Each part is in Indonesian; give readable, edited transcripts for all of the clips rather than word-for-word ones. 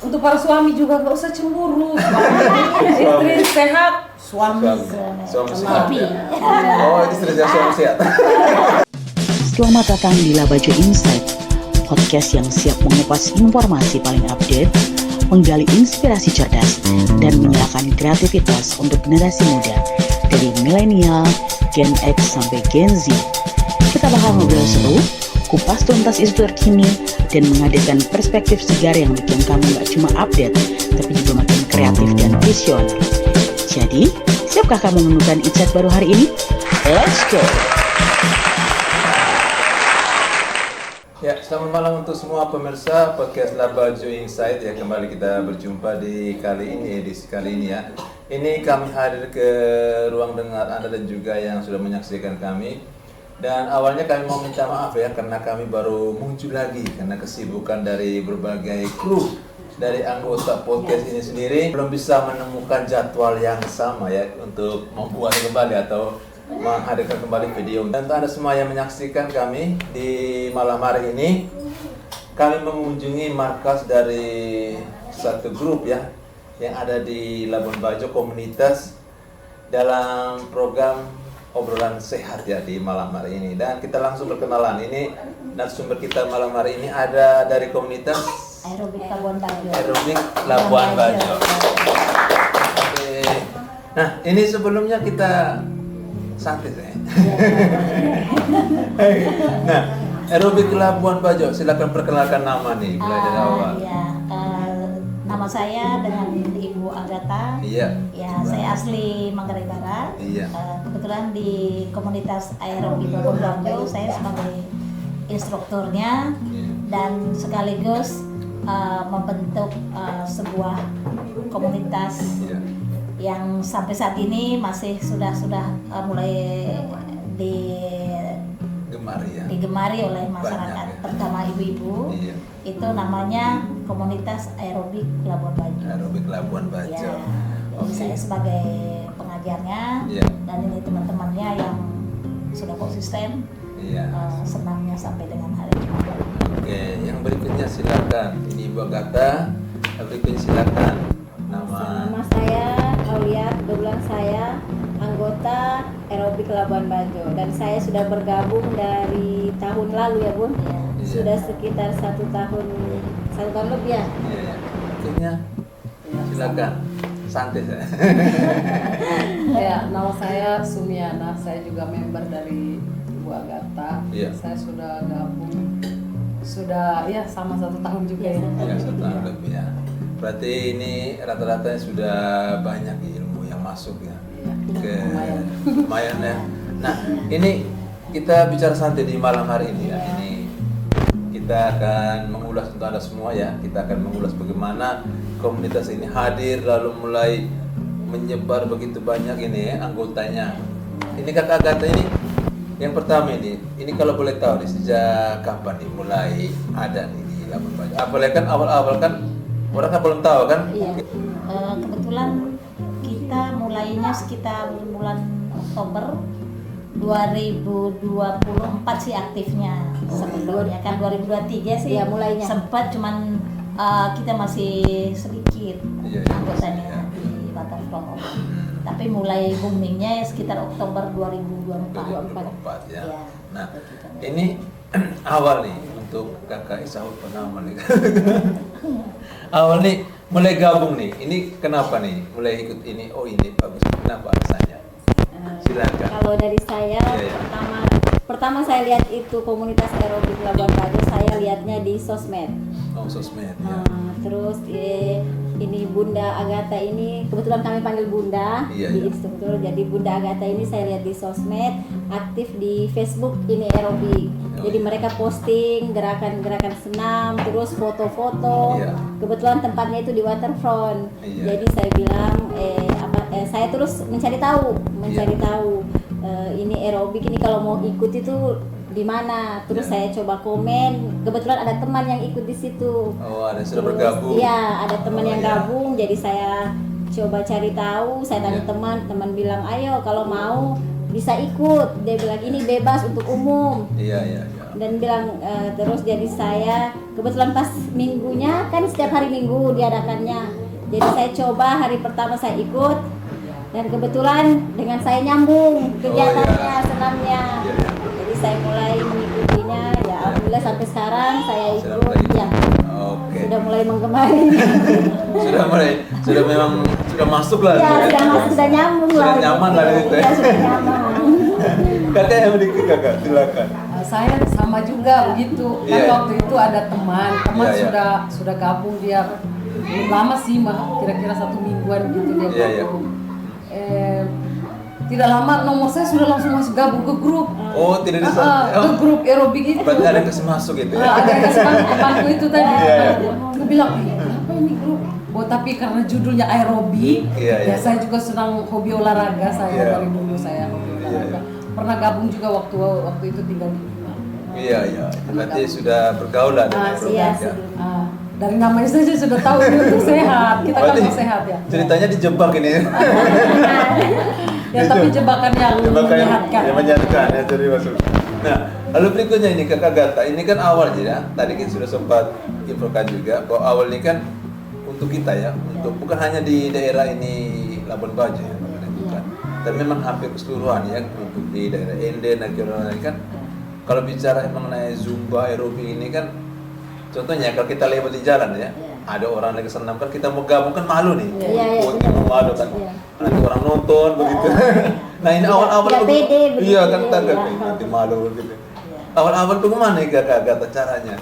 Untuk para suami juga gak usah cemburu. Istri sehat, suami sehat. Oh, istri sehat, suami sehat. Selamat datang di Labajo Insight, podcast yang siap mengupas informasi paling update, menggali inspirasi cerdas, dan menyalakan kreativitas untuk generasi muda dari milenial, Gen X sampai Gen Z. Kita bakal ngobrol seru, kupas tuntas isu terkini, dan menghadirkan perspektif segar yang bikin kamu gak cuma update, tapi juga makin kreatif dan visioner. Jadi, siapkah kamu menemukan insight baru hari ini? Let's go! Ya, selamat malam untuk semua pemirsa podcast Labajo Insight. Ya, kembali kita berjumpa di edisi kali ini ya. Ini kami hadir ke ruang dengar Anda dan juga yang sudah menyaksikan kami. Dan awalnya kami mau minta maaf ya, karena kami baru muncul lagi karena kesibukan dari berbagai kru dari anggota podcast ini sendiri belum bisa menemukan jadwal yang sama ya untuk membuat kembali atau menghadirkan kembali video. Dan untuk Anda semua yang menyaksikan kami di malam hari ini, kami mengunjungi markas dari satu grup ya yang ada di Labuan Bajo komunitas dalam program obrolan sehat ya di malam hari ini. Dan kita langsung berkenalan. Ini narasumber kita malam hari ini ada dari komunitas Aerobik Labuan Bajo. Aerobik Labuan Bajo. Oke. Nah, ini sebelumnya kita santai saya. Nah, Aerobik Labuan Bajo, silakan perkenalkan nama nih mulai dari awal. Ya, nama saya dengan Ibu Agatha. Iya. Ya, saya asli Manggarai Barat. Iya. Kebetulan di komunitas Aerobik Labuan Bajo saya sebagai instrukturnya dan sekaligus membentuk sebuah komunitas. Iya. Yang sampai saat ini masih sudah mulai digemari oleh masyarakat, banyak, ya. Terutama ibu-ibu. Iya. Itu namanya komunitas Aerobik Labuan Bajo. Aerobik Labuan Bajo. Ya, jadi Oke. saya sebagai pengajarnya Iya. dan ini teman-temannya yang sudah konsisten. Iya. Senangnya sampai dengan hari ini. Oke, yang berikutnya silakan. Ini Ibu Agatha. Berikutnya silakan. Nama saya Aulia, kebetulan saya anggota Aerobik Labuan Bajo dan saya sudah bergabung dari tahun lalu ya Bun. Ya. Sudah sekitar satu tahun lebih ya. Iya. Berikutnya silakan. Santai saya. Ya, nama saya Sumiana. Saya juga member dari Ibu Agatha. Iya. Saya sudah gabung ya sama 1 tahun juga ya. Ya, 1 tahun lebih ya. Berarti ini rata-ratanya sudah banyak ilmu yang masuk ya. Iya, Lumayan ya. Nah, ini kita bicara santai di malam hari ini ya. Ini kita akan mengulas untuk Anda semua ya. Kita akan mengulas bagaimana komunitas ini hadir lalu mulai menyebar begitu banyak ini ya anggotanya. Ini Kakak Agatha ini yang pertama ini kalau boleh tahu nih sejak kapan nih mulai ada nih di Labuan Bajo. Apalagi kan awal-awal kan orang kan belum tahu kan? Iya. Kebetulan kita mulainya sekitar bulan Oktober 2024 sih aktifnya. Sebelumnya kan 2023 sih Iya, mulainya. sempat cuman kita masih sedikit Iya, anggotanya iya. di Butterfly. Tapi mulai boomingnya ya sekitar Oktober 2024. 2024 ya. Iya. Nah, ini awal nih untuk Kakak Isaud Penama nih. Awal nih mulai gabung nih. Ini kenapa nih mulai ikut ini? Oh, ini bagus. Kenapa alasannya? Silakan. Kalau dari saya Iya, iya. pertama saya lihat itu komunitas Aerobik Labuan Bajo, saya lihatnya di sosmed. Oh, sosmed ya. Terus ini Bunda Agatha ini kebetulan kami panggil Bunda Iya, di iya. instruktur. Jadi Bunda Agatha ini saya lihat di sosmed, aktif di Facebook ini Aerobik. Oh, Jadi iya. mereka posting gerakan-gerakan senam, terus foto-foto. Iya. Kebetulan tempatnya itu di waterfront. Iya. Jadi saya bilang saya terus mencari tahu ini aerobik ini kalau mau ikut itu di mana. Terus Iya. saya coba komen, kebetulan ada teman yang ikut di situ. Oh, ada sudah Terus, bergabung. Iya, ada teman Oh, yang iya. gabung. Jadi saya coba cari tahu, saya tanya Iya. teman bilang ayo kalau mau bisa ikut. Dia bilang ini bebas untuk umum. Iya, iya, iya. dan bilang terus, jadi saya kebetulan pas minggunya kan setiap hari Minggu diadakannya. Jadi saya coba hari pertama saya ikut dan kebetulan dengan saya nyambung kegiatannya, senamnya. Jadi saya mulai mengikutinya, ya alhamdulillah sampai sekarang saya ikut ya. Oke. Sudah mulai menggemari. sudah masuk lah. Ya, sudah masuk, sudah nyambung lah. Sudah nyaman lah itu. Ya, sudah nyaman. Kakak yang memiliki kakak, silakan. Saya sama juga begitu. Kan Iya. waktu itu ada teman Iya. sudah gabung, dia belum lama sih, kira-kira 1 mingguan gitu dia Iya. gabung. Tidak lama nomor saya sudah langsung masuk gabung ke grup. Oh, tidak bisa. Ke grup aerobik itu. Berarti ada yang kasih masuk gitu ya. Ada yang kasih temanku itu tadi. Iya. Aku bilang, apa ini grup? Oh, tapi karena judulnya aerobik, Iya, iya. ya saya juga senang hobi olahraga. Saya Iya. dari dulu saya hobi olahraga. Pernah gabung juga waktu itu tinggal di Bima. Iya. Berarti sudah bergaul lah dengan aerobik iya, ya. Dari namanya saja sudah tahu ini untuk sehat. Kita kan Berarti mau sehat ya. Ceritanya dijebak ini. Ya tapi jebakan yang menyehatkan. Yang menyehatkan ya, jadi masuk. Nah, lalu berikutnya ini Kakak Gata, ini kan awal ya. Tadi kita sudah sempat infokan juga bahwa awal ini kan untuk kita ya, untuk bukan hanya di daerah ini Labuan Bajo ya, bukan. Tapi memang hampir keseluruhan ya, untuk di daerah Ende dan Kiloran kan. Kalau bicara mengenai Zumba aerobik ini kan, contohnya kalau kita lewat di jalan ya, ada orang lagi senam kan, kita mau gabung kan malu nih. Iya, Oh, kita malu kan. Nanti orang nonton begitu. Nah, ini awal-awal Nggak pede begitu. iya kan tak Iya. nanti malu begitu. Awal-awal tuh gimana nih Kakak Gata caranya?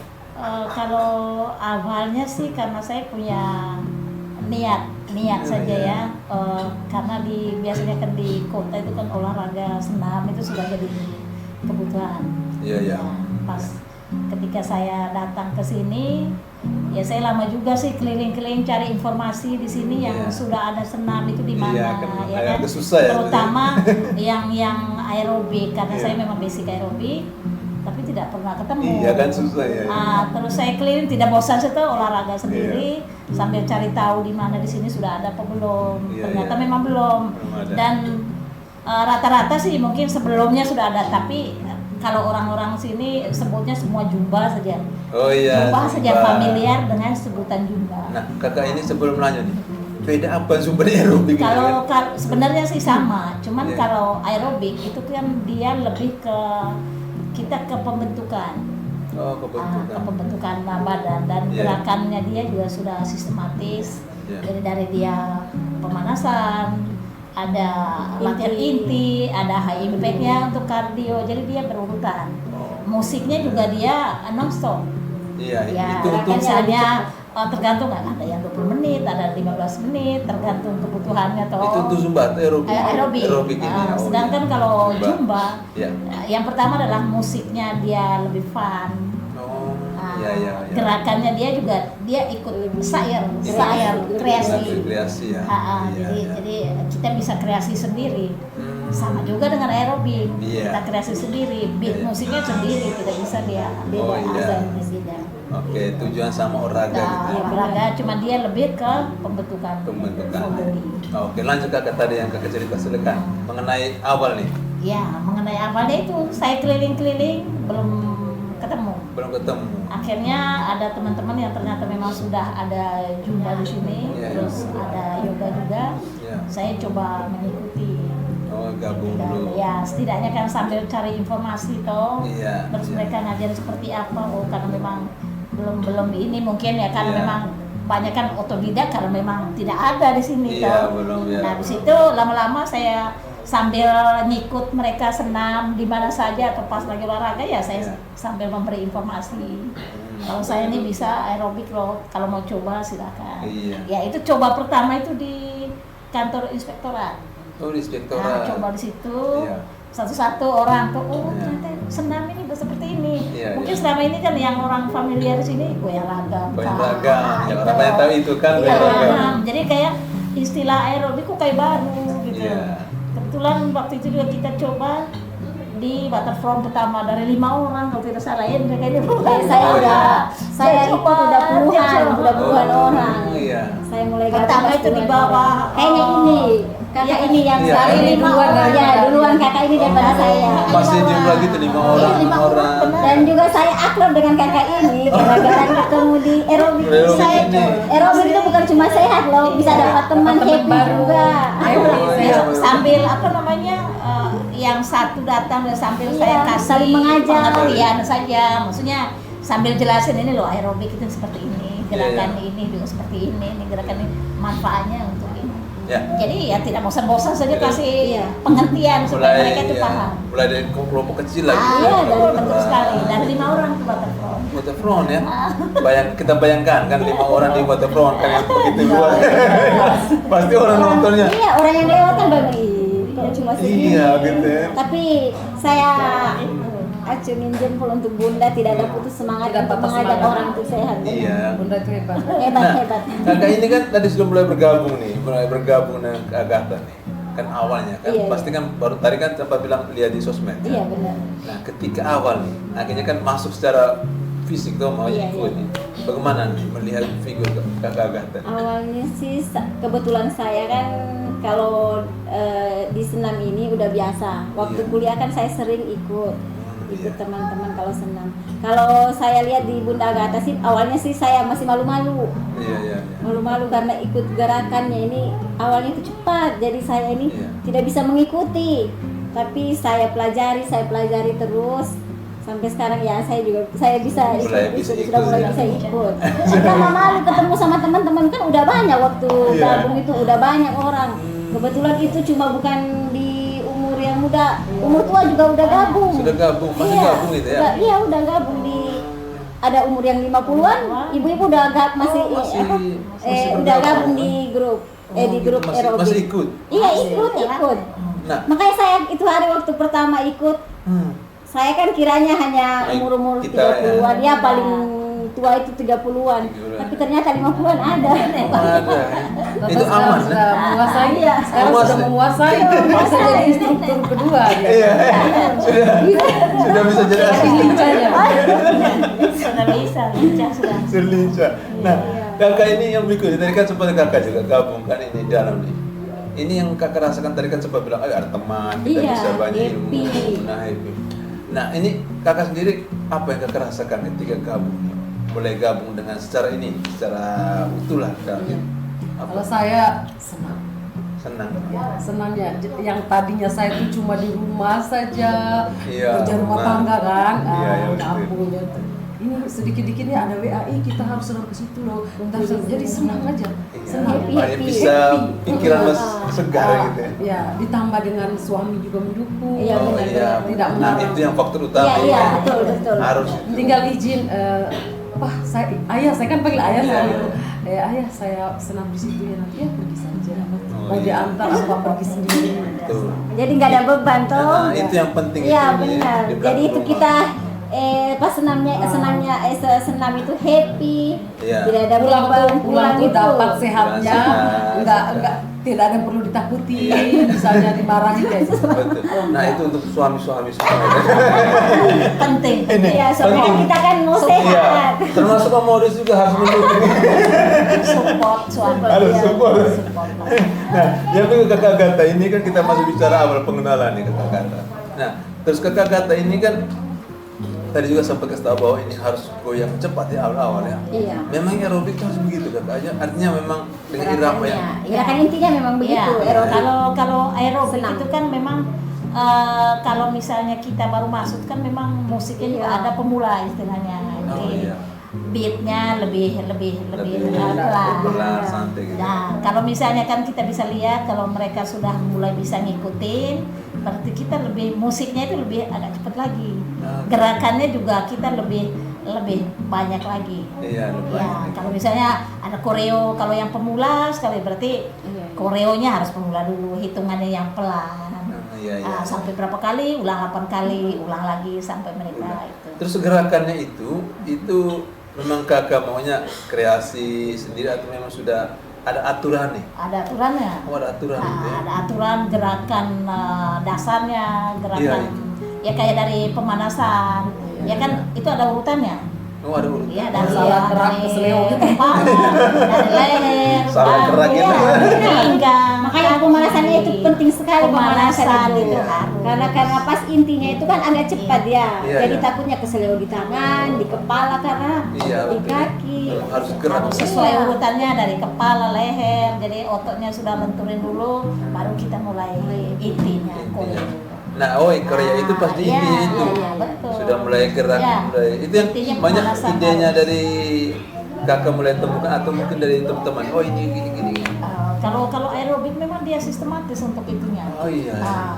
Kalau awalnya sih karena saya punya niat saja ya. Karena biasanya kan di kota itu kan olahraga senam itu sudah jadi kebutuhan. Iya. Pas ketika saya datang ke sini, ya saya lama juga sih keliling-keliling cari informasi di sini yang Iya. sudah ada senam itu di mana, Iya, kan ya kan. agak susah ya. Terutama yang aerobik karena Iya. saya memang basic aerobik, tapi tidak pernah ketemu. Iya kan susah ya. Terus saya keliling tidak bosan, saya tuh olahraga sendiri sambil cari tahu di mana di sini sudah ada apa belum. Iya, Ternyata iya. memang belum. Belum ada. Dan rata-rata sih mungkin sebelumnya sudah ada, tapi kalau orang-orang sini sebutnya semua jumba saja. Oh iya. Jumba saja Zumba. familiar dengan sebutan jumba. Nah, Kakak ini sebelum lanjut nih, beda apa Zumba dan aerobik ini Kalau kan? sebenarnya sih sama, cuman Iya. kalau aerobik itu kan dia lebih ke kita ke pembentukan. Oh, Ke kebetulan. pembentukan badan dan Iya. gerakannya dia juga sudah sistematis. Iya. Jadi dari dia pemanasan, ada latihan inti, ada high impact-nya untuk kardio. Jadi dia berurutan. Musiknya juga dia non-stop. Iya, Ya, itu untuk misalnya tergantung ada yang 20 menit, ada 15 menit, tergantung kebutuhannya itu untuk Zumba atau aerobik? aerobik. ini. Ah, Oh, sedangkan iya. kalau Zumba, Iya. yang pertama adalah musiknya dia lebih fun. Oh, Ah, iya. Gerakannya dia juga dia ikut saya kreasi. Kreasi ya. Iya, iya. Jadi kita bisa kreasi sendiri. Hmm. Sama juga dengan aerobik. Iya. Kita kreasi sendiri, beat Iya. musiknya sendiri, tidak bisa dia beda. Oh, iya. Ada beda. Oke, tujuan sama olahraga Nah, gitu. ya olahraga cuma dia lebih ke pembentukan Pembentukan. full body. Oke, lanjut Kakak tadi yang Kakak cerita silakan mengenai awal nih. Ya, mengenai awalnya itu saya keliling-keliling belum ketemu. Belum ketemu. Akhirnya ada teman-teman yang ternyata memang sudah ada jumpa di sini, Iya, terus iya. ada yoga juga. Iya. Saya coba mengikuti. Oh, gabung Dan, dulu. ya, setidaknya kan sambil cari informasi toh. Iya, Terus iya. mereka ngajarin seperti apa. Oh, karena memang belum ini mungkin ya kan Iya. memang banyak kan otodidak karena memang tidak ada di sini Iya, toh. belum ya. Nah, di situ lama-lama saya sambil ngikut mereka senam di mana saja atau pas lagi olahraga ya saya Iya. sambil memberi informasi. Kalau saya ini bisa aerobik loh, kalau mau coba silakan. Iya. Ya itu coba pertama itu di kantor inspektorat. Oh, di Nah, inspektorat. coba di situ Iya. satu-satu orang tuh, oh Iya. ternyata senam ini seperti ini. Iya, Mungkin iya. selama ini kan yang orang familiar di sini goyang ragam. Goyang Kak. ragam, ya, Itu. orang banyak tahu itu kan, Iya, goyang ragam. jadi kayak istilah aerobik kok kayak baru gitu. Iya. Kebetulan waktu itu juga kita coba di Waterfront pertama dari 5 orang kalau tidak salah ya mereka ini Saya Oh, udah, iya. saya itu udah puluhan Oh, orang. Iya. Saya mulai pertama gabung itu di puluhan bawah orang. Kayaknya ini kakak ini yang Iya, sehari kan? 5 orang. Ya, duluan kakak ini daripada saya. Masih jumlah gitu 5 orang, 5 orang. Dan juga saya akrab dengan kakak ini gara-gara ketemu di aerobik. Aerobik Saya ini. aerobik itu bukan cuma sehat loh, bisa dapat teman Teman happy baru. juga. Iya, Sambil apa namanya yang satu datang dan sambil Iya, saya kasih saling mengajar. pengertian saja, maksudnya sambil jelasin ini loh aerobik itu seperti ini, gerakan Iya, iya. ini juga seperti ini gerakan ini manfaatnya untuk ini. Ya. Jadi ya tidak bosan-bosan saja Jadi, kasih iya. pengertian supaya mereka itu ya, paham. mulai dari kelompok kecil lagi. iya, dari Betul sekali. Dan 5 orang ke Waterfront. Waterfront ya. Kita bayangkan kan 5 orang di Waterfront kan yang begitu luas. Pasti orang nontonnya. Iya, orang yang lewat kan banyak kalau cuma segini. Iya, gitu ya. Tapi saya acungin jempol untuk Bunda, tidak ada putus semangat Tidak untuk patah mengajak semangat. orang untuk sehat. Iya. Bunda itu hebat. Hebat. Kakak ini kan tadi sudah mulai bergabung dengan Agatha nih. Kan awalnya kan Iya, pasti kan baru tadi kan sempat bilang lihat di sosmed. Iya benar. Nah, ketika awal nih, akhirnya kan masuk secara fisik tuh mau Iya, ikut iya. nih. Bagaimana nih melihat figur Kakak Agatha? Awalnya sih kebetulan saya kan kalau di senam ini udah biasa. Waktu Iya. kuliah kan saya sering ikut Iya. teman-teman kalau senam. Kalau saya lihat di Bunda Agatha sih awalnya sih saya masih malu-malu. Iya. Malu-malu karena ikut gerakannya ini awalnya itu cepat, jadi saya ini Iya. tidak bisa mengikuti. Tapi saya pelajari terus sampai sekarang ya saya bisa Mulai bisa ikut, sudah mulai ya. bisa ikut. Karena malu ketemu sama teman-teman kan udah banyak waktu Iya. gabung itu udah banyak orang. Kebetulan itu cuma bukan di umur yang muda, umur tua juga udah gabung. Sudah gabung, masih Iya, gabung gitu ya? Iya, udah gabung di ada umur yang 50-an, ibu-ibu udah masih masih udah bergabung. gabung di grup di gitu, grup aerobik. masih ikut. Iya, ikut. Nah, Makanya saya itu hari waktu pertama ikut, saya kan kiranya hanya umur-umur Kita, 30-an, ya paling tua itu 30-an. 30-an. Tapi ternyata 50-an ada. ada. Itu Sekarang aman. sudah menguasai, Iya. sekarang Awas, sudah ya. menguasai, bisa jadi instruktur kedua dia. Iya. Sudah bisa jadi Tapi asisten. lincahnya. Sudah bisa, lincah sudah. Serlinca. Nah, kakak ini yang berikutnya tadi kan sempat kakak juga gabung kan ini di dalam nih. Ini yang kakak rasakan tadi kan sempat bilang, ada teman, kita Iya, bisa banyak happy. ilmu. Nah, happy. Nah, ini kakak sendiri apa yang kakak rasakan ketika gabung? Mulai gabung dengan secara utuh lah dalam Iya. apa? Kalau saya senang. Senang. Senangnya yang tadinya saya itu cuma di rumah saja, Iya, kerja rumah rumah. tangga kan, Iya, iya, betul. kampungnya. Ini sedikit-dikitnya ada WAI, kita harus senang ke situ loh. Jadi senang aja, senang. Supaya bisa pikiran mas segar gitu ya. Ya, ditambah dengan suami juga mendukung. Iya, Oh benar. iya. Tidak Nah, melarang. itu yang faktor utama. Iya, ya. betul. Harus itu. Tinggal izin, ayah, saya kan panggil ayah Iya. selalu itu. Ayah, saya senam di situ ya, nanti ya pergi saja. Oh, Mau iya. diantar atau pergi sendiri. Betul. Jadi nggak ada beban toh. Nah, itu yang penting Iya itu, benar. di belakang Jadi itu rumah. kita pas senam itu happy. Iya. Tidak ada Pulang tuh itu. dapat sehatnya, Sehat. enggak tidak ada yang perlu ditakuti, Iya. misalnya dimarahi kayak gitu. Betul. Nah, itu untuk suami-suami semua. Penting. Iya, soalnya penting. kita kan mau Iya. sehat. Termasuk Pak Modus juga harus mendukung. Support suami. Harus Iya. support. Support. Nah, yang itu Kakak Agatha ini kan kita masih bicara awal pengenalan nih Kakak Agatha. Nah, terus Kakak Agatha ini kan tadi juga sampai kasih tahu bahwa ini harus goyang cepat ya awal-awal ya. Iya. Memang aerobik itu harus begitu Kakak aja. Artinya memang dengan irama yang Ya kan intinya memang begitu. Ya, Aerobik. kalau aerobik Senam. itu kan memang kalau misalnya kita baru masuk kan memang musiknya juga Iya. ada pemula istilahnya. Oh, Jadi iya. beatnya lebih pelan, pelan. santai gitu. Nah, kalau misalnya kan kita bisa lihat kalau mereka sudah mulai bisa ngikutin, berarti kita musiknya itu lebih agak cepat lagi. Oke. Gerakannya juga kita lebih banyak lagi. Iya, lebih Ya, banyak. kalau misalnya ada koreo, kalau yang pemula sekali berarti koreonya harus pemula dulu, hitungannya yang pelan. Iya, iya. Sampai berapa kali, ulang 8 kali, ulang lagi sampai mereka itu. Terus gerakannya itu memang Kakak maunya kreasi sendiri atau memang sudah ada aturan nih? Ada aturannya. Oh, ada aturan gitu ya. Ada aturan gerakan dasarnya, gerakan Iya, ya kayak dari pemanasan. Ya kan itu ada urutannya. Oh, ada urutan. Iya, dari Salah gerak keseleo gitu. kepala, dari leher, Salah gerak bahu, gitu. pinggang, Makanya kaki, pemanasannya itu penting sekali, Pemanasan itu. itu harus. Karena pas intinya itu kan agak cepat ya. Iya, Jadi iya. takutnya keseleo di tangan, di kepala karena Iya, di betul. kaki. Harus gerak. Harus sesuai urutannya dari kepala, leher. Jadi ototnya sudah lenturin dulu, baru kita mulai intinya. Intinya. Nah, Korea itu pas di Iya, intinya itu iya, betul. sudah mulai gerak, Iya. mulai itu yang Intinya banyak pemanasan idenya harus. dari kakak mulai temukan atau mungkin dari teman-teman. Oh ini gini. Kalau aerobik memang dia sistematis untuk itunya. Oh iya.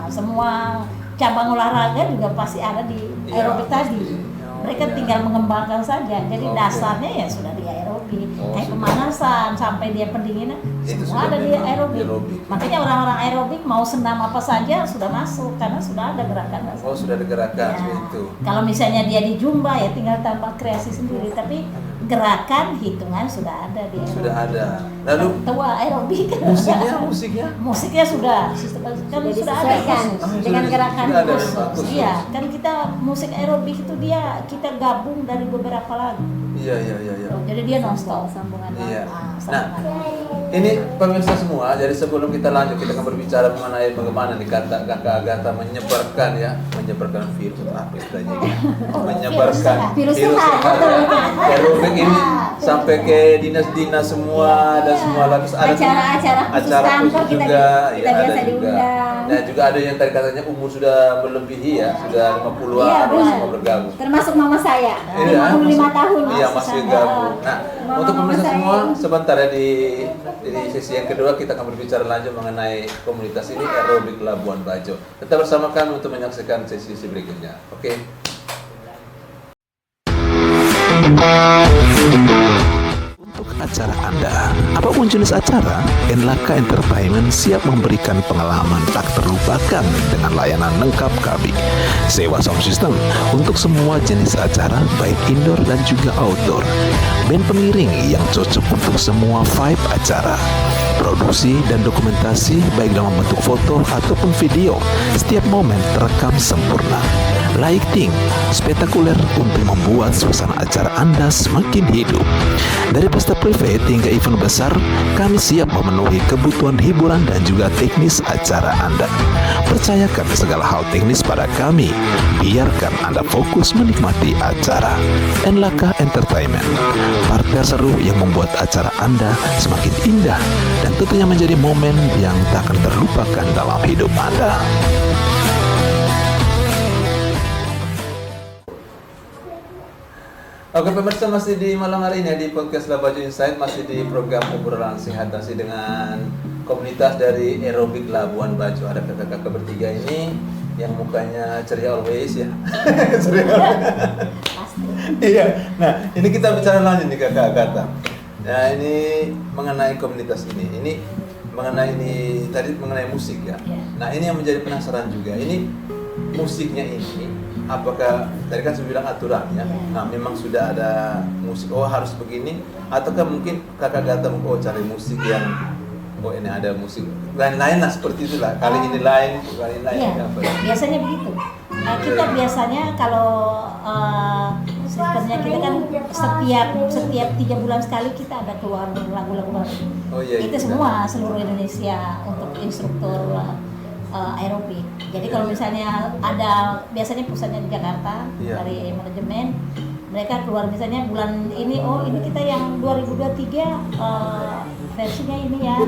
Semua cabang olahraga juga pasti ada di Iya, aerobik tadi. pasti. Mereka iya. tinggal mengembangkan saja. Jadi Oke. dasarnya ya sudah di aerobik. Oh, Kayak sudah. pemanasan sampai dia pendinginan Itu semua sudah ada di memang aerobik. aerobik. Makanya orang-orang aerobik mau senam apa saja sudah masuk karena sudah ada gerakan dasar. Oh sudah digerakkan Ya. seperti itu. Kalau misalnya dia di Zumba ya tinggal tambah kreasi sendiri, tapi gerakan hitungan sudah ada di aerobik. Sudah ada. Lalu Tua aerobik. musiknya sudah sistem kan Sudah sudah ada disesuaikan khusus. dengan gerakan sudah ada khusus. memang khusus. Iya, kan kita musik aerobik itu kita gabung dari beberapa lagu. Iya. Jadi dia nonstop. Sambungan Iya. Nah, Ini pemirsa semua, jadi sebelum kita lanjut kita akan berbicara mengenai bagaimana nih kakak Agatha menyebarkan virus atau apa istilahnya ya? Menyebarkan Virus sehat. ya. Aerobik ini sampai ke dinas-dinas semua dan semua lalu ada Acara-acara khusus acara kantor khusus kita juga, kita ya, ada biasa juga. diundang. Nah juga ada yang tadi katanya umur sudah melebihi ya, sudah 50-an Iya, benar. semua bergabung. Termasuk mama saya, Iya, 55 tahun. Iya masih gabung. Nah, Mama untuk pemirsa saya semua, ini. sebentar ya di sesi yang kedua kita akan berbicara lanjut mengenai komunitas ini Aerobik Labuan Bajo. Tetap bersama kami untuk menyaksikan sesi berikutnya. Oke. Untuk acara Anda, apapun jenis acara, Enlaka Entertainment siap memberikan pengalaman tak terlupakan dengan layanan lengkap kami. Sewa sound system untuk semua jenis acara, baik indoor dan juga outdoor. Band pengiring yang cocok untuk semua vibe acara. Produksi dan dokumentasi baik dalam bentuk foto ataupun video, setiap momen terekam sempurna. Lighting spektakuler untuk membuat suasana acara Anda semakin hidup. Dari pesta private hingga event besar, kami siap memenuhi kebutuhan hiburan dan juga teknis acara Anda. Percayakan segala hal teknis pada kami. Biarkan Anda fokus menikmati acara. Enlaka Entertainment, partner seru yang membuat acara Anda semakin indah dan tentunya menjadi momen yang tak akan terlupakan dalam hidup Anda. Oke pemirsa, masih di malam hari ini di podcast Labajo Insight, masih di program obrolan sehat masih dengan komunitas dari Aerobik Labuan Bajo. Ada kakak-kakak bertiga ini yang mukanya ceria always ya. Ceria. Iya. Nah, ini kita bicara lanjut nih kakak Agatha. Nah, ini mengenai komunitas ini. Ini mengenai tadi mengenai musik ya. Nah, ini yang menjadi penasaran juga. Ini musiknya ini apakah tadi kan saya bilang aturannya, nah memang sudah ada musik, oh harus begini, ataukah mungkin kakak Agatha cari musik yang ini ada musik lain-lain lah seperti itulah, kali ini lain, kali ini lain. Iya, apa? biasanya begitu. Kita biasanya kalau sistemnya kita kan setiap 3 bulan sekali kita ada keluar lagu-lagu baru. Oh iya. Itu semua seluruh Indonesia untuk instruktur aerobik. Jadi kalau misalnya ada biasanya pusatnya di Jakarta dari manajemen, mereka keluar misalnya bulan ini, ini kita yang 2023 versinya ini ya,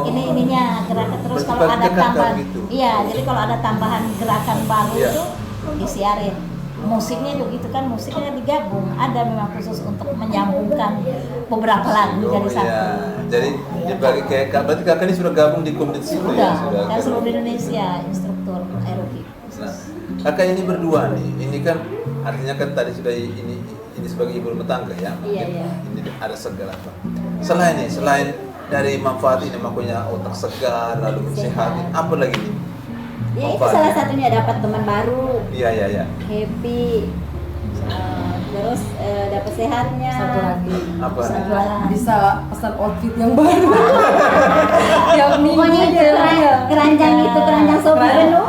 ininya gerakan terus kalau ada tambahan, gitu. iya jadi kalau ada tambahan gerakan baru itu disiarin. Musiknya juga gitu kan, musiknya digabung, ada memang khusus untuk menyambungkan beberapa lagu dari satu. Iya. Jadi dibagi kayak berarti kakak ini sudah gabung di komunitas itu ya? Sudah, kan gabung. seluruh Indonesia instruktur aerobik. Nah, kakak ini berdua nih, ini kan artinya kan tadi sudah ini sebagai ibu rumah tangga ya. Iya. Ini ada segala apa. Selain dari manfaat ini makanya otak segar lalu sehat, apa lagi nih? Ya itu salah satunya dapat teman baru, Iya. happy, terus dapat sehatnya. Satu lagi, Apa? bisa pesan outfit yang baru. Yang Pokoknya itu keranjang Sophie penuh.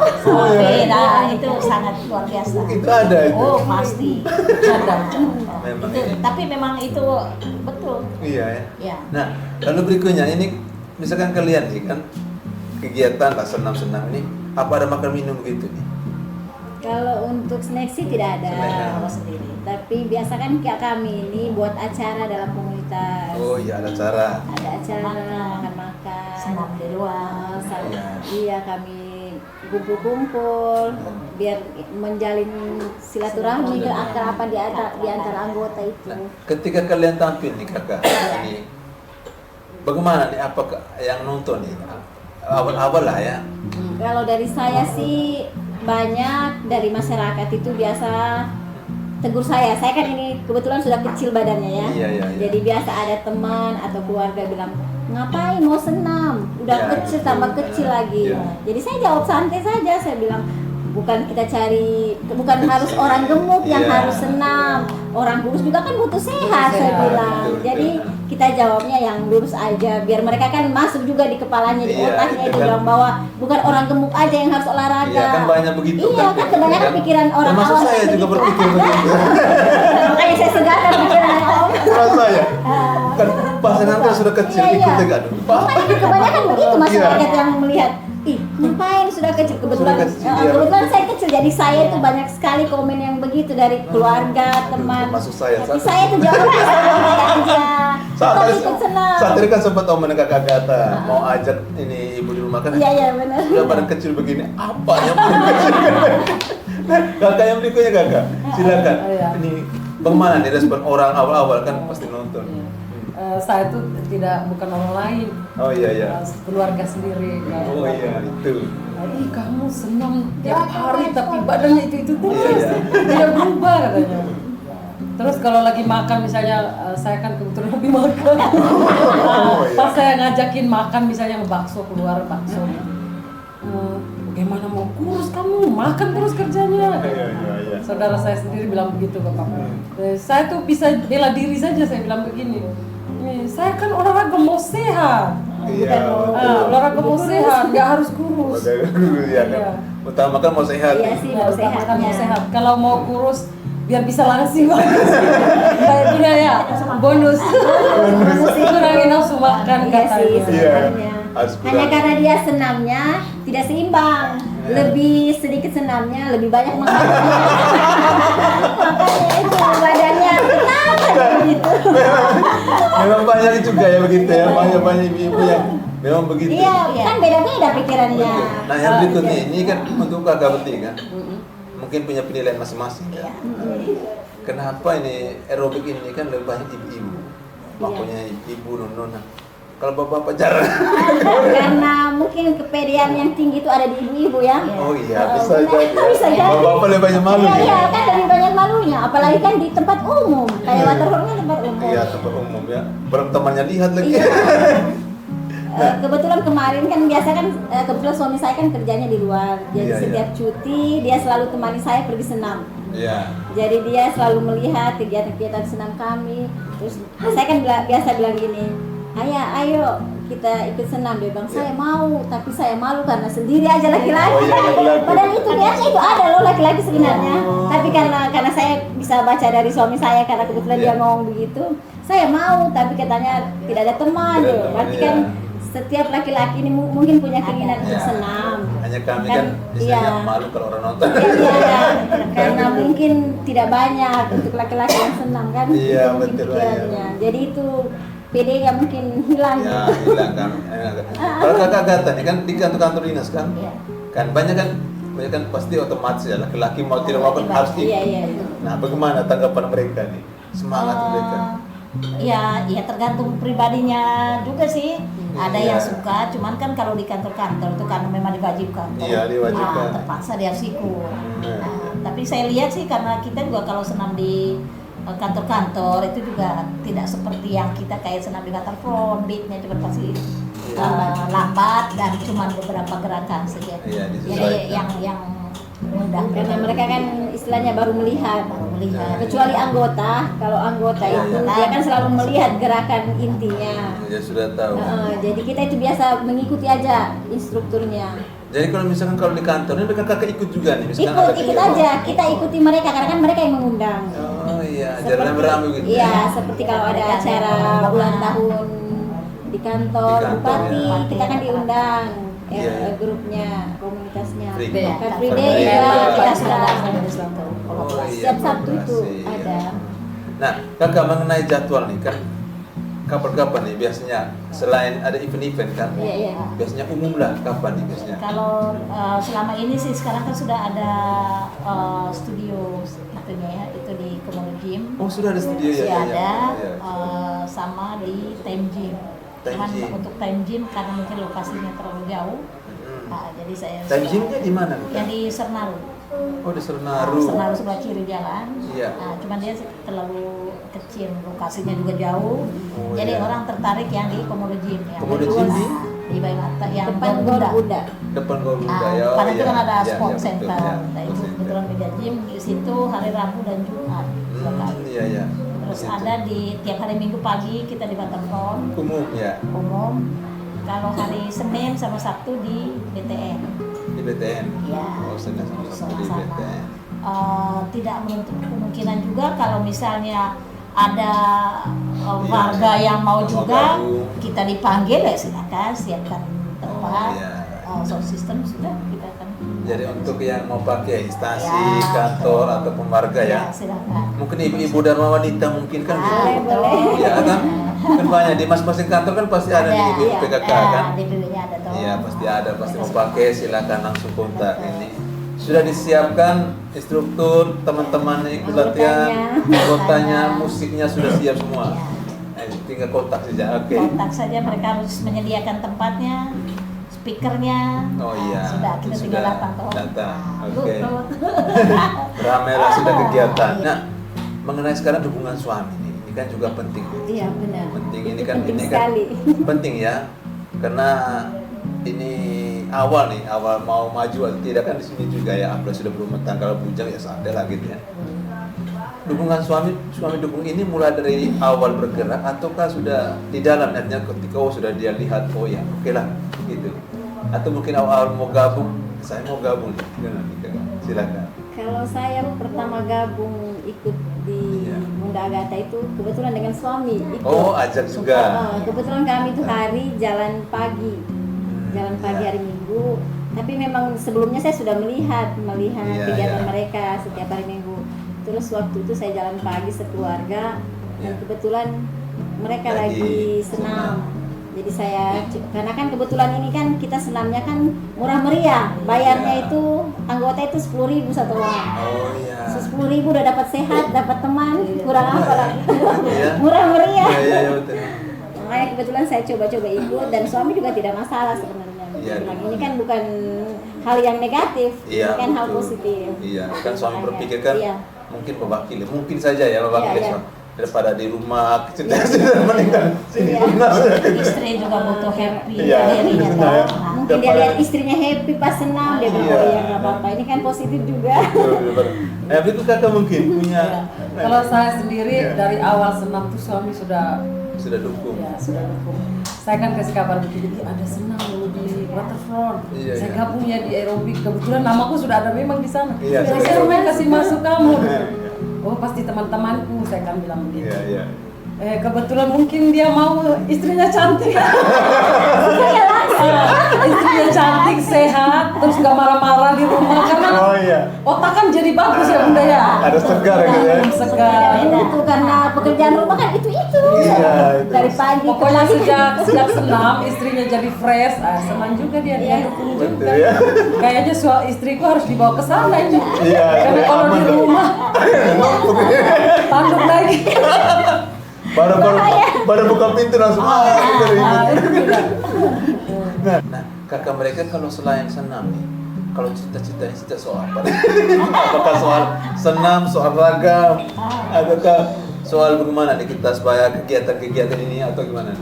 Nah itu sangat luar biasa. Itu ada itu. Oh pasti ada. Memang Itu, ini. tapi memang itu betul. Iya ya. Ya. Nah, lalu berikutnya ini misalkan kalian nih kan kegiatan lah senam-senam ini, apa ada makan minum gitu nih? Kalau untuk snack sih tidak ada. Snack. Sendiri. Tapi biasa kan kayak kami ini buat acara dalam komunitas. Oh iya, ada cara. Ada acara Makan. makan. Senam di luar. Iya, kami kumpul-kumpul biar menjalin silaturahmi ke apa di antara anggota itu. Nah, ketika kalian tampil nih kakak, ini bagaimana nih? Apa yang nonton nih? Awal-awal lah ya. Kalau dari saya sih banyak dari masyarakat itu biasa tegur saya kan ini kebetulan sudah kecil badannya ya. Iya. Jadi biasa ada teman atau keluarga bilang, ngapain mau senam? Udah Iya, kecil gitu. tambah kecil lagi. Iya. Jadi saya jawab santai saja, saya bilang bukan harus orang gemuk yang Iya. harus senam, orang kurus juga kan butuh sehat, saya Sehat, bilang. betul. Jadi kita jawabnya yang lurus aja, biar mereka kan masuk juga di kepalanya, di Iya, otaknya, itu dia kan. bilang bahwa bukan orang gemuk aja yang harus olahraga. Iya kan banyak begitu Iya kan kebanyakan pikiran orang termasuk awam saya kayak juga begitu. berpikir begitu. Makanya saya segarkan pikiran om. Terus saya kan pasangan kan sudah kecil Iya, ikut iya. juga aduh. Makanya kebanyakan begitu masyarakat Iya. yang melihat, ih ngapain sudah kecil, kebetulan Sudah kecil, iya. kebetulan saya kecil, jadi saya itu banyak sekali komen yang begitu dari keluarga, teman. Termasuk saya. Tapi saya tuh jawabnya santai aja. Tetap ikut senang. Saat tadi kan sempat om dengan kakak Gata mau ajak ini ibu di rumah kan. Iya benar. Sudah badan kecil begini, apa yang kakak yang berikutnya kakak, silakan. Oh, iya. Ini bagaimana nih respon orang awal-awal kan pasti nonton. Saya tuh bukan orang lain, Oh iya. keluarga sendiri. Oh iya itu. Ih kamu senam tiap hari tapi badannya itu terus, Iya. tidak berubah katanya. Terus kalau lagi makan misalnya, saya kan kebetulan hobi makan. iya. Pas saya ngajakin makan misalnya bakso, keluar bakso, bagaimana mau kurus kamu, makan terus kerjanya. Iya. Saudara saya sendiri bilang begitu ke papa. Saya tuh bisa bela diri saja, saya bilang begini. Saya kan olahraga mau sehat. Iya. Olahraga mau sehat, nggak harus kurus. Iya kan. Iya. Utama kan mau sehat. Iya sih, mau Utamakan mau sehatnya. sehat. Kalau mau kurus biar bisa langsing bagus. Kayak gini ya, bonus. Kurangin nafsu makan Iya sih katanya. sebenarnya. Harus Hanya kurang. karena dia senamnya tidak seimbang. Lebih sedikit senamnya, lebih banyak makannya. Makanya itu badannya kenapa gitu. Memang banyak juga ya begitu ya, banyak ibu-ibu yang memang begitu. Iya, kan beda-beda pikirannya. Nah yang berikutnya ini kan untuk kakak bertiga kan, mungkin punya penilaian masing-masing ya. Kenapa ini aerobik ini kan lebih banyak ibu-ibu, makanya ibu nona. Kalau bapak-bapak jarang. Karena mungkin kepedean yang tinggi itu ada di ibu-ibu ya. Oh iya bisa jadi. Bisa jadi. Bapak-bapak lebih banyak malu Iya, ya. kan lebih banyak malunya, apalagi kan di tempat umum. Kayak waterfall kan tempat umum. Iya tempat umum ya. Belum temannya lihat lagi. Iya. Kebetulan kemarin kan biasa kan kebetulan suami saya kan kerjanya di luar. Jadi Iya, setiap cuti dia selalu temani saya pergi senam. Iya. Jadi dia selalu melihat kegiatan-kegiatan senam kami. Terus saya kan biasa bilang gini, ayo kita ikut senam. Dia bilang saya mau, tapi saya malu karena sendiri aja laki-laki. Oh iya, laki-laki. Padahal itu biasa itu ada loh laki-laki sebenarnya. Tapi karena saya bisa baca dari suami saya karena kebetulan dia Iya. ngomong begitu, saya mau, tapi katanya tidak ada teman. Tidak ada Gitu. teman, Berarti iya. kan setiap laki-laki ini mungkin punya keinginan untuk Iya. senam. Hanya kami Kan, kan misalnya iya. malu kalau orang nonton. Iya, karena mungkin tidak banyak untuk laki-laki yang senam kan. Iya, Itu mungkin betul, pikirannya. iya. Jadi itu PD-nya mungkin hilang. Ya hilang kan. Kalau kakak Gata nih kan di kantor-kantor dinas kan, Iya. kan banyak kan pasti otomatis ya laki-laki mau tidak mau kan harus ikut. Iya. Nah bagaimana tanggapan mereka nih, semangat mereka? Ya tergantung pribadinya juga sih. Ada Iya. yang suka, cuman kan kalau di kantor-kantor itu karena memang diwajibkan. Iya, diwajibkan. Terpaksa dia harus ikut. Iya. Tapi saya lihat sih karena kita juga kalau senam di kantor-kantor itu juga tidak seperti yang kita kayak senam di kantor front, beatnya juga pasti lambat dan cuma beberapa gerakan saja. Iya, Jadi disesuaikan. yang mudah. Karena mereka kan istilahnya baru melihat. melihat. Kecuali anggota, kalau anggota itu dia kan selalu melihat gerakan intinya. Ya sudah tahu. Jadi kita itu biasa mengikuti aja instrukturnya. Jadi kalau misalkan kalau di kantor ini mereka kakak ikut juga nih, misalkan ada Ikut kegiatan. aja, kita ikuti mereka karena kan mereka yang mengundang. Oh iya, jalan beramai gitu. Iya, seperti kalau ada acara ulang tahun di kantor Di kantor, bupati, ya. kita kan diundang. grupnya, komunitasnya. Free Free Day Day juga. kita sudah sudah ada di Selatan. Oh, iya, Setiap Sabtu itu kolaborasi, ada. ya. Nah, kakak mengenai jadwal nih kan, kapan-kapan nih biasanya selain ada event-event kan? Iya. Biasanya umum lah kapan nih biasanya? Kalau selama ini sih sekarang kan sudah ada studio itunya ya, itu di Komodo Gym. Oh, sudah ada studio ya? Masih ya, ada ya. sama di Time Gym. Time Cuman Gym. untuk Time Gym karena mungkin lokasinya terlalu jauh, Hmm. jadi saya Time gym-nya di mana? yang di Sernaru. Oh, di Senaru. Sernaru sebelah kiri jalan. Iya. Cuman dia terlalu kecil, lokasinya juga jauh. Oh, jadi iya. orang tertarik yang di Komodo Gym. Yang Komodo di Gym di? di Baimata yang Depan Gor Buddha. Depan Gor Buddha ya. Pada itu kan ada Iya, sport iya, betul, center. ya. Nah itu Sport center. kebetulan Meja Gym di situ hari Rabu dan Jumat. dua kali. Iya, iya. Terus Gitu. ada di tiap hari Minggu pagi kita di Batamron Umum ya, umum. Kalau hari Senin sama Sabtu di BTN. di BTN. Iya. Oh, Senin sama Sabtu di Sama-sama. BTN. Tidak menutup kemungkinan juga kalau misalnya ada warga yang mau Mau juga gabung. kita dipanggil ya silakan siapkan tempat. iya. Sound system sudah kita akan. Jadi untuk yang mau pakai instansi, Ya, kantor betul. ataupun warga ya. Silakan. Mungkin ibu-ibu dharma wanita mungkin kan gitu. boleh. Ya kan? Kan banyak di masing-masing kantor kan pasti ada di ibu iya. PKK kan. DPW-nya ada tuh. Iya pasti ada, pasti mau pakai silakan langsung kontak ini. Sudah disiapkan instruktur, teman-teman yang ikut latihan, anggotanya, musiknya sudah siap semua. Tinggal kontak saja. Oke. Kontak saja, mereka harus menyediakan tempatnya, speakernya. Oh iya, Sudah kita tinggal sudah datang tuh. datang. Nah, Oke. Lut. Ramailah sudah kegiatan. Nah, mengenai sekarang hubungan suami ini kan juga penting. Iya benar. Penting Itu ini kan penting ini sekali. kan penting ya, karena ini awal mau maju atau tidak kan di sini juga ya, apalagi sudah berumah tangga bujang ya santai lah gitu ya. Dukungan suami dukung ini mulai dari awal bergerak ataukah sudah di dalam artinya ketika sudah dia lihat ya oke lah gitu, atau mungkin awal mau gabung, saya mau gabung nih, silakan. Kalau saya pertama gabung ikut di Iya. Bunda Agatha itu kebetulan dengan suami ikut. Oh, ajak juga. Kebetulan kami itu hari jalan pagi Iya. hari Minggu. Tapi memang sebelumnya saya sudah melihat Iya, kegiatan iya. mereka setiap hari Minggu. Terus waktu itu saya jalan pagi sekeluarga dan Iya. kebetulan mereka Lagi lagi senam. Jadi saya, karena kan kebetulan ini kan kita senamnya kan murah meriah, bayarnya Iya. itu anggota itu 10.000 satu orang. Oh iya. 10.000 udah dapat sehat, dapat teman, kurang apa lagi? Iya. Murah meriah. Iya betul. Makanya kebetulan saya coba-coba ikut dan suami juga tidak masalah sebenarnya. Iya. Ini kan bukan hal yang negatif, Iya, ini kan hal betul. positif. Iya, kan suami Makanya, berpikir kan iya. mungkin mewakili, mungkin saja ya mewakili Iya, iya. suami. Daripada di rumah kecil-kecil meninggal sini Iya. benar. Istri juga butuh happy Iya. dirinya Iya. toh. Nah, Mungkin dia lihat istrinya happy pas senam, dia bilang, Iya. oh ya nggak apa-apa, ini kan positif juga. Itu kakak mungkin punya. Kalau saya sendiri Iya. dari awal senam tuh suami sudah dukung. sudah dukung. Saya kan kasih kabar begini, ada senam loh di Waterfront. Iya, Saya iya. gabung ya di aerobik. Kebetulan namaku sudah ada memang di sana. Iya, Saya sudah. kasih masuk kamu. Iya. Oh pasti teman-temanku, saya kan bilang begitu. Iya, iya. Kebetulan mungkin dia mau istrinya cantik. Istrinya cantik, sehat, terus nggak marah-marah di rumah karena Oh iya. otak kan jadi bagus ya bunda ya. Ada segar gitu ya. Segar. Itu karena pekerjaan rumah kan itu. Iya, itu. Dari pagi ke Pokoknya pagi. sejak senam istrinya jadi fresh, senang juga dia dukung juga. Betul ya. Kayaknya istriku harus dibawa ke sana ini. Iya, Karena kalau aman di dong. rumah tanduk lagi. Baru buka pintu langsung. Itu juga. Nah, kakak mereka kalau selain senam nih, kalau cita-citanya cita soal apa? Apakah soal senam, soal raga, ataukah soal bagaimana nih kita supaya kegiatan-kegiatan ini atau gimana?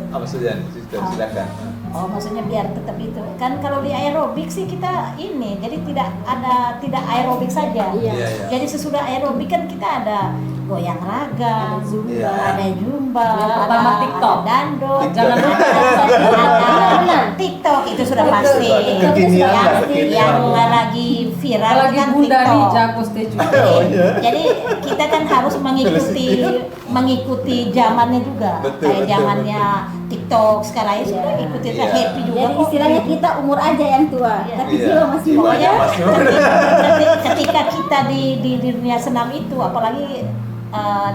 Apa saja nih? Silakan. Oh, maksudnya biar tetap itu. Kan kalau di aerobik sih kita ini, jadi tidak aerobik saja. Iya. Iya, iya. Jadi sesudah aerobik kan kita ada goyang raga, Iya. ada zumba, Yang pertama ada TikTok. dangdut, TikTok. jangan lupa ada TikTok itu sudah pasti. Kekinian lah, Yang kekinian. lagi viral Apalagi kan Bunda TikTok. nih jago stage juga. Jadi kita kan harus mengikuti zamannya juga. Betul, Kayak betul, zamannya TikTok sekarang ya sudah ikuti Iya. happy juga. Jadi kok. istilahnya kita umur aja yang tua, Iya. tapi Iya, jiwa masih jiwanya muda. masih muda. Ketika kita di dunia senam itu, apalagi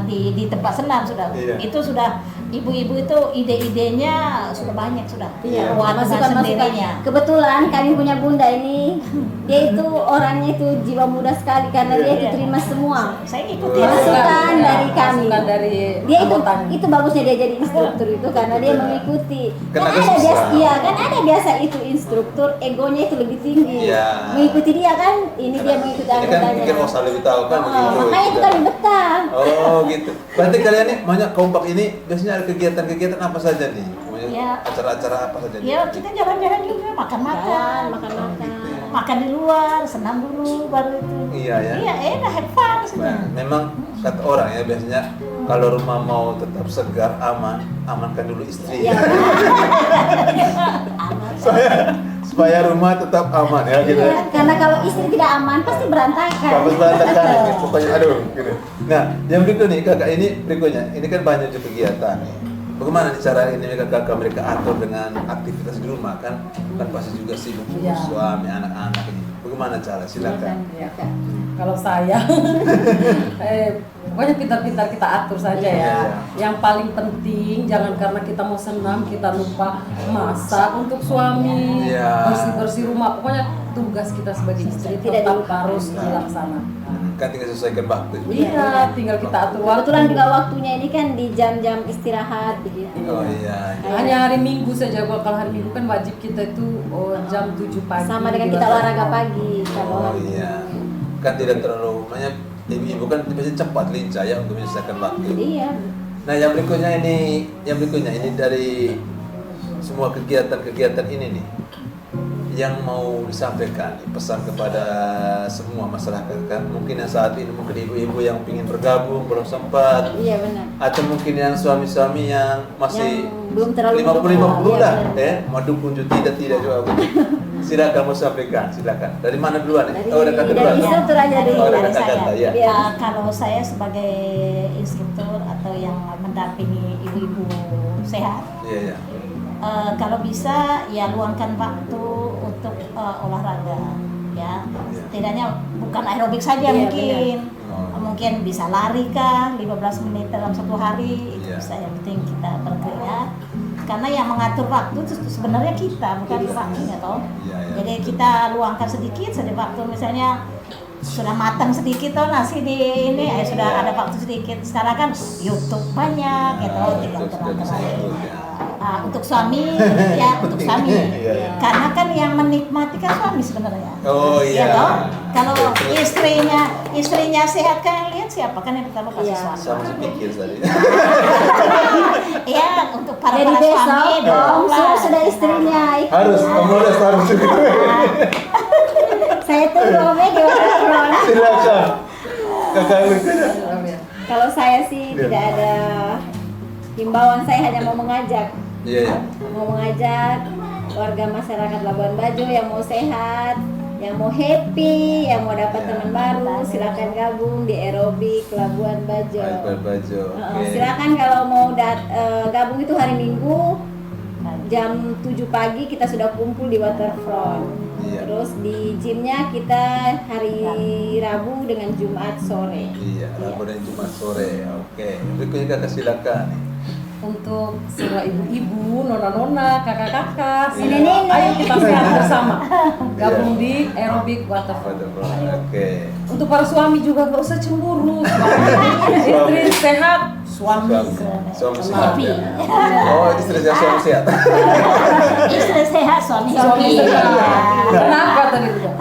di tempat senam sudah, Iya. itu sudah ibu-ibu itu ide-idenya sudah banyak sudah. Iya. Buat Masukan-masukan. sendirinya. Kebetulan kami punya bunda ini, dia itu orangnya itu jiwa muda sekali karena dia itu terima semua Saya ikuti masukan dari kami. Masukan dari Dia anggotanya. itu bagusnya dia jadi instruktur itu karena dia mengikuti. Kan Kan agak ada susah. biasa, iya kan ada biasa itu instruktur egonya itu lebih tinggi. Iya. Mengikuti dia kan, ini dia mengikuti Ini kan anggotanya. mungkin Osa lebih tahu kan begitu. Makanya itu kan betah. Oh gitu. Berarti kalian nih banyak kompak ini biasanya ada kegiatan-kegiatan apa saja nih? Pokoknya Ya. acara-acara apa saja nih? Ya kita jalan-jalan juga, Jalan, makan-makan, makan-makan. makan di luar, senam dulu baru itu. Iya ya. Iya, enak, have fun sudah. Nah, memang kata orang ya biasanya kalau rumah mau tetap segar, amankan dulu istri. Iya. supaya rumah tetap aman ya gitu. Iya, karena kalau istri tidak aman pasti berantakan. Bagus berantakan gitu. Pokoknya aduh gitu. Nah, yang berikut nih kakak ini berikutnya. Ini kan banyak juga kegiatan nih. Bagaimana nih cara ini kakak mereka atur dengan aktivitas di rumah kan pasti juga sibuk Iya. suami anak-anak ini. Bagaimana cara? Silakan. Ya. Kalau saya, pokoknya pintar-pintar kita atur saja ya. Iya. Yang paling penting jangan karena kita mau senam kita lupa masak untuk suami, Iya. bersih-bersih rumah. Pokoknya tugas kita sebagai istri Tidak tetap dilupakan. harus dilaksanakan. Kan tinggal sesuaikan waktu. Iya, tinggal kita atur waktu. Kebetulan juga waktunya ini kan di jam-jam istirahat begitu. Oh iya. Hanya hari Minggu saja. Kalau hari Minggu kan wajib kita itu jam 7 pagi. Sama dengan di kita WhatsApp. olahraga pagi. Oh iya. Kan tidak terlalu banyak ibu-ibu kan biasanya cepat lincah ya untuk menyelesaikan waktu. Iya. Nah yang berikutnya ini dari semua kegiatan-kegiatan ini nih yang mau disampaikan pesan kepada semua masyarakat kan mungkin yang saat ini mungkin ibu-ibu yang ingin bergabung belum sempat Iya benar. atau mungkin yang suami-suami yang masih Yang belum terlalu 50-50 mendukung. lah Iya, benar. mau dukung juga tidak juga silakan mau sampaikan silakan dari mana duluan nih? Dari- Oh dari kakak dari duluan. instruktur aja dulu. Oh, dari Dari kakak saya. ya. Iya. Kalau saya sebagai instruktur atau yang mendampingi ibu-ibu sehat, Iya iya. kalau bisa ya luangkan waktu untuk olahraga ya. Setidaknya bukan aerobik saja Iya, mungkin. benar. Mungkin bisa lari kah 15 menit dalam satu hari itu Iya. bisa, yang penting kita bergerak. Karena yang mengatur waktu itu sebenarnya kita, bukan waktunya toh. Iya, iya. Jadi kita luangkan sedikit saja waktu, misalnya sudah matang sedikit toh nasi di ini sudah ada waktu sedikit. Sekarang kan YouTube banyak gitu, tinggal Betul, sudah bisa gerak-gerak. ikut, ya. Untuk suami ya untuk suami. Iya, iya. Karena kan yang menikmati kan suami sebenarnya. Oh Ya iya. toh? Kalau istrinya sehat kan lihat siapa kan yang pertama kasih Iya. suami. Sama sepikir tadi. Iya, untuk para Jadi suami besok dong lah. sudah istrinya ikut. harus harus Saya tunggu Ome di Waterfront. silakan kakak berikutnya. Kalau saya sih Iya. tidak ada himbauan, saya hanya mau mengajak. Iya iya. Mau mengajak warga masyarakat Labuan Bajo yang mau sehat, yang mau happy, yang mau dapat Ya. teman baru, silakan gabung di aerobik Labuan Bajo. Baju. Silakan kalau mau gabung itu hari Minggu jam 7 pagi kita sudah kumpul di Waterfront. Iya. Terus di gymnya kita hari Rabu dengan Jumat sore. Iya, Rabu dan Jumat sore. Oke. Berikutnya kakak silakan. Untuk semua ibu-ibu, nona-nona, kakak-kakak, Nenek-nenek. ayo kita sehat bersama. Gabung Iya. di aerobik waterfront. Oke. Untuk para suami juga gak usah cemburu. Istri sehat, suami Suami sehat. senang. Ya. Oh, istri saya suami sehat. Istri sehat, suami Suami happy. senang. Kenapa tadi udah?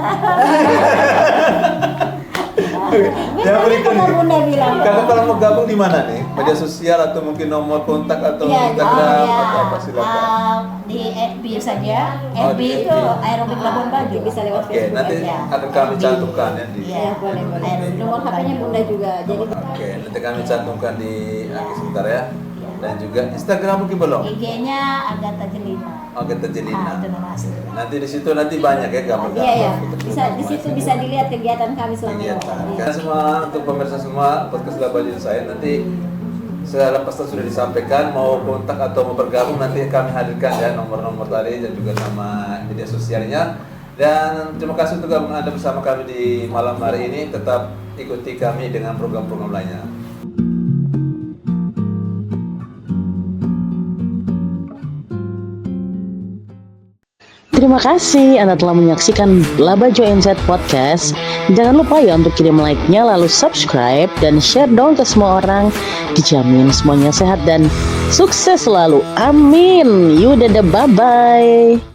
Yang berikutnya. Benar Bunda bilang. Kakak kalau mau gabung di mana nih? Media sosial atau mungkin nomor kontak atau Iya, Instagram ya. atau apa silakan. Di FB saja. Oh, FB di itu FB. aerobik Labuan Bajo. Bisa lewat Oke, Facebook nanti aja. akan kami cantumkan ya di. Iya. Ya, boleh. Aerobik Nomor Labuan HP-nya Bajo. Bunda juga. Jadi Oke, nanti kami cantumkan di akhir sebentar ya. Dan juga Instagram mungkin belum? IG-nya Agatha Jelina. Agatha Jelina. Itu nama asli. Nanti di situ nanti banyak ya gambar-gambar. Iya ya, foto-foto bisa di situ informasi. bisa dilihat kegiatan kami selama Kegiatan. ini. Kan semua untuk pemirsa semua podcast Labaju Insight nanti selepas sudah disampaikan mau kontak atau mau bergabung nanti kami hadirkan ya nomor-nomor tadi dan juga nama media sosialnya. Dan terima kasih untuk gabung Anda bersama kami di malam hari ini. Tetap ikuti kami dengan program-program lainnya. Terima kasih Anda telah menyaksikan Labajo Insight Podcast. Jangan lupa ya untuk kirim like-nya, lalu subscribe dan share dong ke semua orang. Dijamin semuanya sehat dan sukses selalu. Amin. Yaudah, bye-bye.